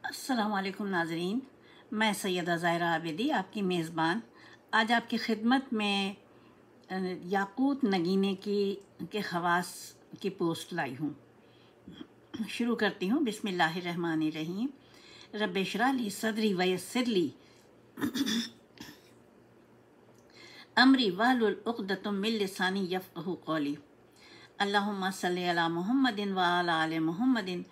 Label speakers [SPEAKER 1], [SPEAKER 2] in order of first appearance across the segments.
[SPEAKER 1] अस्सलाम वालेकुम नाज़रीन, मैं सैयदा ज़ाहिरा आबिदी आपकी मेज़बान आज आपकी खिदमत में याकूत नगीने के ख़वास की पोस्ट लाई हूँ। शुरू करती हूँ। बिस्मिल्लाहिर्रहमानिर्रहीम। रब्बि इश्रह ली सदरी वयस्सिर ली अमरी वहलुल उक़दतम मिन लिसानी यफ़क़हू क़ौली। अल्लाहुम्मा सल्लि अला मुहम्मदिन व अला आलि मुहम्मदिन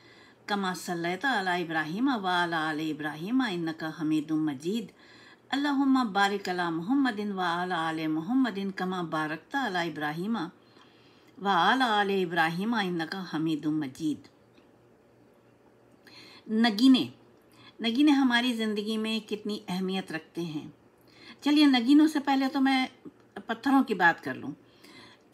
[SPEAKER 1] कमा सल्लैता अला इब्राहीम व अला आलि इब्राहीम इन्नका हमीदुम मजीद। अल्लाहुम्मा बारिक अला मुहम्मदिन व अला आलि मुहम्मदिन कमा बारकता अला इब्राहीम व अला आलि इब्राहीम इन्नका हमीदुम मजीद। नगीने हमारी ज़िंदगी में कितनी अहमियत रखते हैं। चलिए, नगीनों से पहले तो मैं पत्थरों की बात कर लूँ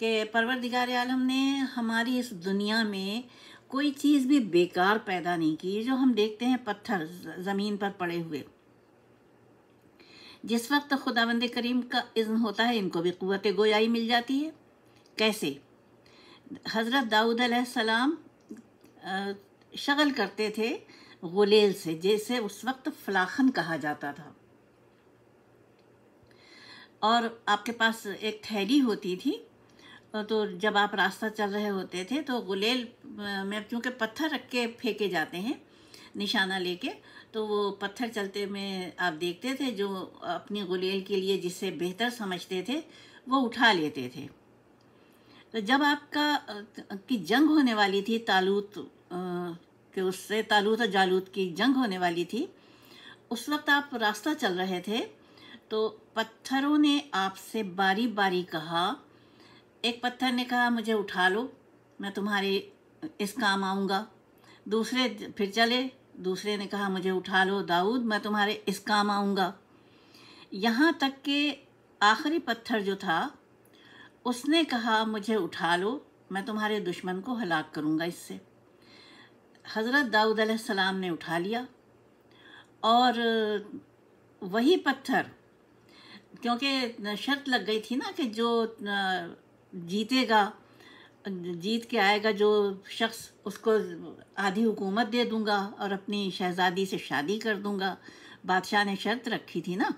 [SPEAKER 1] कि परवरदिगार आलम ने हमारी इस दुनिया में कोई चीज़ भी बेकार पैदा नहीं की। जो हम देखते हैं पत्थर ज़मीन पर पड़े हुए, जिस वक्त खुदावंद करीम का इज़्न होता है इनको भी क़ुव्वत गोयाई मिल जाती है। कैसे? हज़रत दाऊद अलैहिस्सलाम शगल करते थे गुलेल से, जैसे उस वक्त फलाखन कहा जाता था, और आपके पास एक थैली होती थी। तो जब आप रास्ता चल रहे होते थे तो गुलेल में चूँकि पत्थर रख के फेंके जाते हैं निशाना लेके, तो वो पत्थर चलते में आप देखते थे, जो अपनी गुलेल के लिए जिसे बेहतर समझते थे वो उठा लेते थे। तो जब आपका की जंग होने वाली थी तालूत और जालूत की जंग होने वाली थी, उस वक्त आप रास्ता चल रहे थे तो पत्थरों ने आपसे बारी बारी कहा। एक पत्थर ने कहा मुझे उठा लो, मैं तुम्हारे इस काम आऊँगा। दूसरे फिर चले, दूसरे ने कहा मुझे उठा लो दाऊद, मैं तुम्हारे इस काम आऊँगा। यहाँ तक कि आखिरी पत्थर जो था उसने कहा मुझे उठा लो, मैं तुम्हारे दुश्मन को हलाक करूँगा इससे। हज़रत दाऊद अलैहिस्सलाम ने उठा लिया, और वही पत्थर, क्योंकि शर्त लग गई थी ना कि जो जीतेगा, जीत के आएगा जो शख्स, उसको आधी हुकूमत दे दूंगा और अपनी शहज़ादी से शादी कर दूंगा। बादशाह ने शर्त रखी थी ना।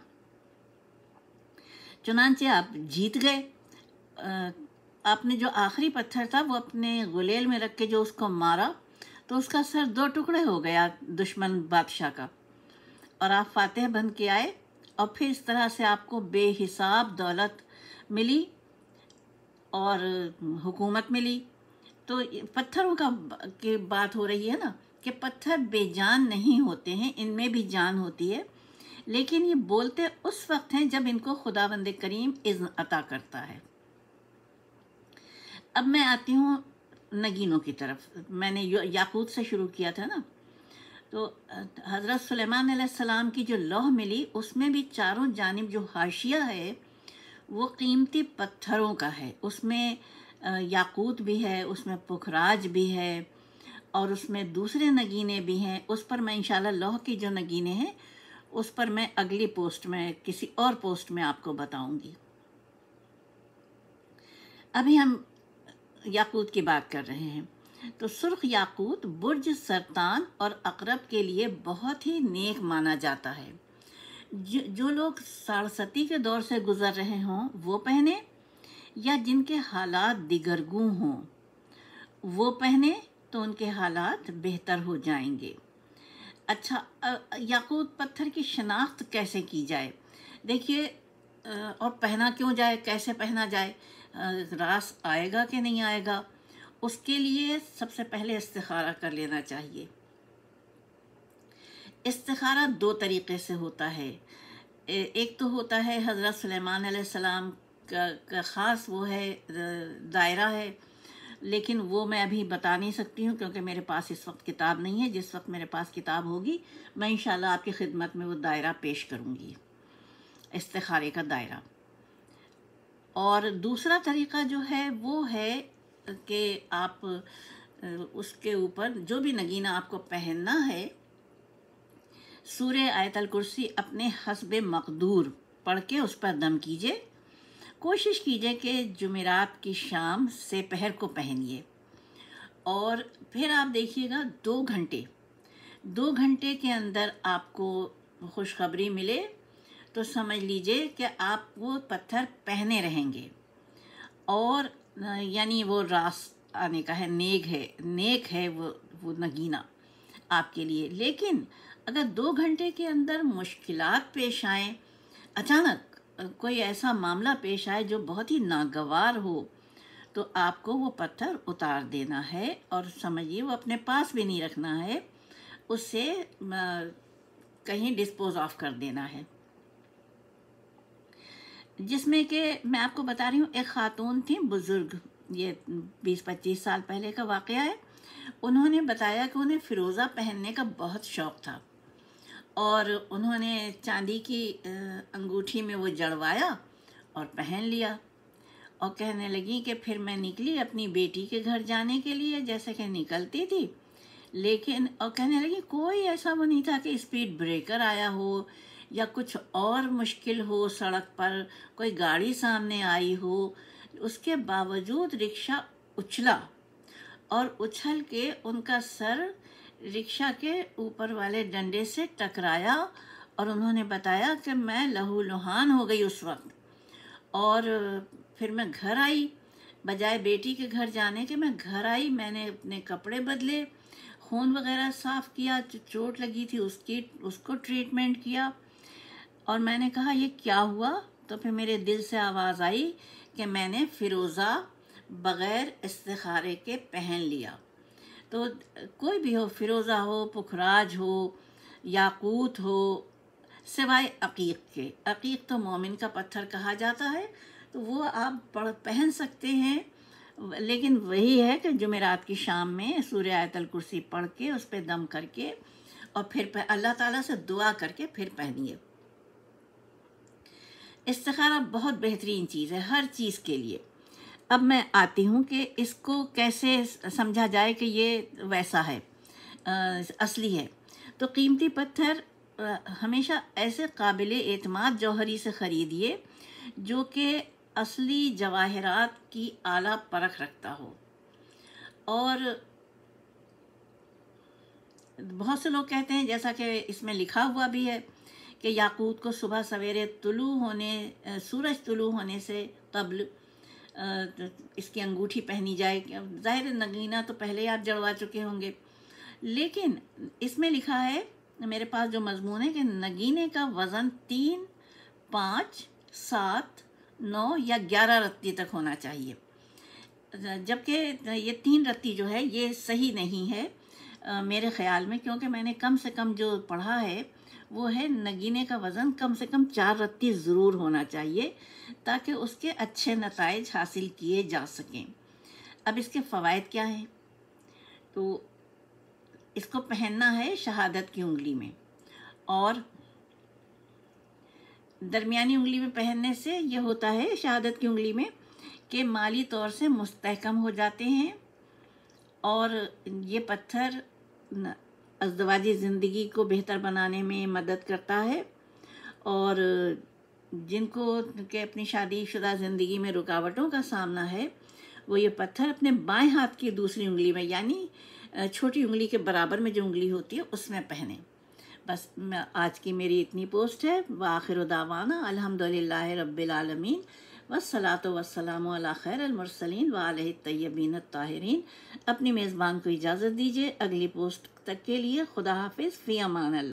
[SPEAKER 1] चुनांचे आप जीत गए। आपने जो आखिरी पत्थर था वो अपने गुलेल में रख के जो उसको मारा, तो उसका सर दो टुकड़े हो गया दुश्मन बादशाह का, और आप फातेह बन के आए। और फिर इस तरह से आपको बेहिसाब दौलत मिली और हुकूमत मिली। तो पत्थरों की बात हो रही है ना, कि पत्थर बेजान नहीं होते हैं, इनमें भी जान होती है, लेकिन ये बोलते उस वक्त हैं जब इनको खुदावंद करीम इज़्न अता करता है। अब मैं आती हूँ नगीनों की तरफ। मैंने याकूत से शुरू किया था ना, तो हज़रत सुलेमान अलैहिस्सलाम की जो लौह मिली उसमें भी चारों जानिब जो हाशिया है वो कीमती पत्थरों का है। उसमें याकूत भी है, उसमें पुखराज भी है, और उसमें दूसरे नगीने भी हैं। उस पर मैं इंशाल्लाह लौह की जो नगीने हैं उस पर मैं अगली पोस्ट में, किसी और पोस्ट में आपको बताऊंगी। अभी हम याकूत की बात कर रहे हैं। तो सुर्ख याकूत बुर्ज, सरतान और अकरब के लिए बहुत ही नेक माना जाता है। जो लोग साड़सती के दौर से गुजर रहे हों वो पहने, या जिनके हालात दिगरगू हों वो पहने, तो उनके हालात बेहतर हो जाएंगे। अच्छा, याकूत पत्थर की शनाख्त कैसे की जाए? देखिए, और पहना क्यों जाए, कैसे पहना जाए, रास आएगा कि नहीं आएगा, उसके लिए सबसे पहले इस्तिखारा कर लेना चाहिए। इस्तिखारा दो तरीक़े से होता है। एक तो होता है हज़रत सुलेमान अलैहिस्सलाम का ख़ास वो है दायरा है, लेकिन वो मैं अभी बता नहीं सकती हूँ क्योंकि मेरे पास इस वक्त किताब नहीं है। जिस वक्त मेरे पास किताब होगी मैं इंशाल्लाह आपकी खिदमत में वो दायरा पेश करूँगी, इस्तिखारे का दायरा। और दूसरा तरीक़ा जो है वो है कि आप उसके ऊपर जो भी नगीना आपको पहनना है, सूरे आयतल कुर्सी अपने हस्बे मक़दूर पढ़ के उस पर दम कीजिए। कोशिश कीजिए कि जुमेरात की शाम से पहर को पहनिए, और फिर आप देखिएगा 2 घंटे 2 گھنٹے کے اندر آپ کو خوشخبری ملے تو سمجھ لیجئے کہ آپ وہ پتھر پہنے رہیں گے، اور یعنی وہ راست آنے کا ہے، نیک ہے وہ نگینہ آپ کے لیے۔ لیکن اگر 2 گھنٹے کے اندر مشکلات پیش آئیں، اچانک کوئی ایسا معاملہ پیش آئے جو بہت ہی ناگوار ہو، تو آپ کو وہ پتھر اتار دینا ہے، اور سمجھیے وہ اپنے پاس بھی نہیں رکھنا ہے، اسے کہیں ڈسپوز آف کر دینا ہے۔ جس میں کہ میں آپ کو بتا رہی ہوں، ایک خاتون تھی بزرگ، یہ 20-25 سال پہلے کا واقعہ ہے۔ انہوں نے بتایا کہ انہیں فیروزہ پہننے کا بہت شوق تھا، اور انہوں نے چاندی کی انگوٹھی میں وہ جڑوایا اور پہن لیا، اور کہنے لگی کہ پھر میں نکلی اپنی بیٹی کے گھر جانے کے لیے جیسے کہ نکلتی تھی، لیکن اور کہنے لگی کوئی ایسا وہ نہیں تھا کہ اسپیڈ بریکر آیا ہو یا کچھ اور مشکل ہو، سڑک پر کوئی گاڑی سامنے آئی ہو، اس کے باوجود رکشہ اچھلا، اور اچھل کے ان کا سر رکشہ کے اوپر والے ڈنڈے سے ٹکرایا، اور انہوں نے بتایا کہ میں لہو لہان ہو گئی اس وقت، اور پھر میں گھر آئی، بجائے بیٹی کے گھر جانے کے میں گھر آئی، میں نے اپنے کپڑے بدلے، خون وغیرہ صاف کیا، جو چوٹ لگی تھی اس کو ٹریٹمنٹ کیا، اور میں نے کہا یہ کیا ہوا؟ تو پھر میرے دل سے آواز آئی کہ میں نے فیروزہ بغیر استخارے کے پہن لیا۔ تو کوئی بھی ہو، فیروزہ ہو، پکھراج ہو، یاقوت ہو، سوائے عقیق کے، عقیق تو مومن کا پتھر کہا جاتا ہے، تو وہ آپ پہن سکتے ہیں، لیکن وہی ہے کہ جمعرات کی شام میں سورہ آیت الکرسی پڑھ کے اس پہ دم کر کے، اور پھر اللہ تعالیٰ سے دعا کر کے پھر پہنیے۔ استخارہ بہت بہترین چیز ہے ہر چیز کے لیے۔ اب میں آتی ہوں کہ اس کو کیسے سمجھا جائے کہ یہ ویسا ہے، اصلی ہے۔ تو قیمتی پتھر ہمیشہ ایسے قابل اعتماد جوہری سے خریدیے جو کہ اصلی جواہرات کی اعلیٰ پرکھ رکھتا ہو۔ اور بہت سے لوگ کہتے ہیں، جیسا کہ اس میں لکھا ہوا بھی ہے، کہ یاقوت کو صبح سویرے سورج طلوع ہونے سے قبل اس کی انگوٹھی پہنی جائے۔ ظاہر نگینہ تو پہلے آپ جڑوا چکے ہوں گے، لیکن اس میں لکھا ہے میرے پاس جو مضمون ہے کہ نگینے کا وزن 3، 5، 7، 9 یا 11 رتی تک ہونا چاہیے، جبکہ یہ 3 رتی جو ہے یہ صحیح نہیں ہے میرے خیال میں، کیونکہ میں نے کم سے کم جو پڑھا ہے وہ ہے نگینے کا وزن کم سے کم 4 رتی ضرور ہونا چاہیے، تاکہ اس کے اچھے نتائج حاصل کیے جا سکیں۔ اب اس کے فوائد کیا ہیں؟ تو اس کو پہننا ہے شہادت کی انگلی میں، اور درمیانی انگلی میں پہننے سے یہ ہوتا ہے شہادت کی انگلی میں کہ مالی طور سے مستحکم ہو جاتے ہیں، اور یہ پتھر ازدواجی زندگی کو بہتر بنانے میں مدد کرتا ہے، اور جن کو کہ اپنی شادی شدہ زندگی میں رکاوٹوں کا سامنا ہے، وہ یہ پتھر اپنے بائیں ہاتھ کی دوسری انگلی میں، یعنی چھوٹی انگلی کے برابر میں جو انگلی ہوتی ہے اس میں پہنیں۔ بس آج کی میری اتنی پوسٹ ہے۔ وآخر دعوانا الحمدللہ رب العالمین، والصلاۃ والسلام علی خیر المرسلین وآلہ الطیبین الطاہرین۔ اپنی میزبان کو اجازت دیجیے، اگلی پوسٹ تک کے لیے خدا حافظ، فی امان اللہ۔